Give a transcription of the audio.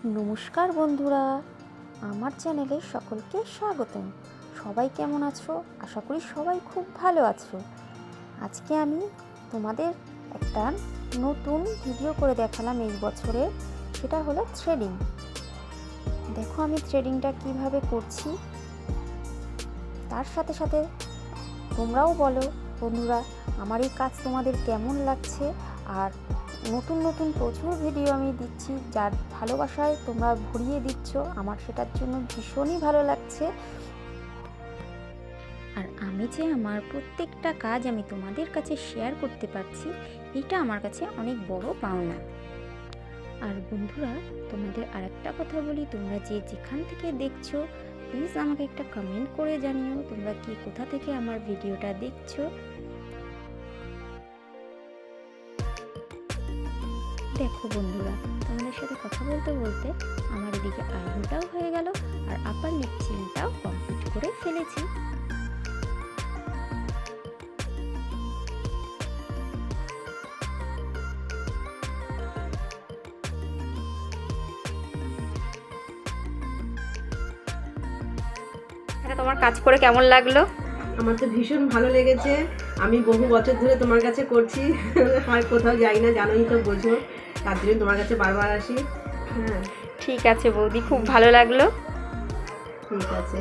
নমস্কার বন্ধুরা, আমার চ্যানেলে সকলকে স্বাগতম। সবাই কেমন আছো? আশা করি সবাই খুব ভালো আছো। আজকে আমি তোমাদের একটা নতুন ভিডিও করে দেখালাম এই বছরে, সেটা হলো থ্রেডিং। দেখো আমি থ্রেডিংটা কিভাবে করছি, তার সাথে সাথে তোমরাও বলো বন্ধুরা আমার এই কাজ তোমাদের কেমন লাগছে। আর নতুন নতুন প্রচুর ভিডিও আমি দিচ্ছি, যার ভালোবাসায় তোমরা ভরিয়ে দিচ্ছ, আমার সেটার জন্য ভীষণই ভালো লাগছে। আর আমি যে আমার প্রত্যেকটা কাজ আমি তোমাদের কাছে শেয়ার করতে পারছি, এটা আমার কাছে অনেক বড় পাওনা। আর বন্ধুরা তোমাদের আরেকটা কথা বলি, তোমরা যে যেখান থেকে দেখছো প্লিজ আমাকে একটা কমেন্ট করে জানিও তোমরা কি কোথা থেকে আমার ভিডিওটা দেখছো। দেখো বন্ধুরা, তোমাদের সাথে কথা বলতে বলতে আমার এদিকে আইব্রোটাও হয়ে গেল আর আপার লিপ চেইনটাও কমপ্লিট করে ফেলেছি। এটা তোমার কাজ করে কেমন লাগলো? আমার তো ভীষণ ভালো লেগেছে। আমি বহু বছর ধরে তোমার কাছে করছি, আর কোথাও যাই না, জানোই তো, বোঝো, তার জন্য তোমার কাছে বারবার আসি। হ্যাঁ ঠিক আছে বৌদি, খুব ভালো লাগলো। ঠিক আছে।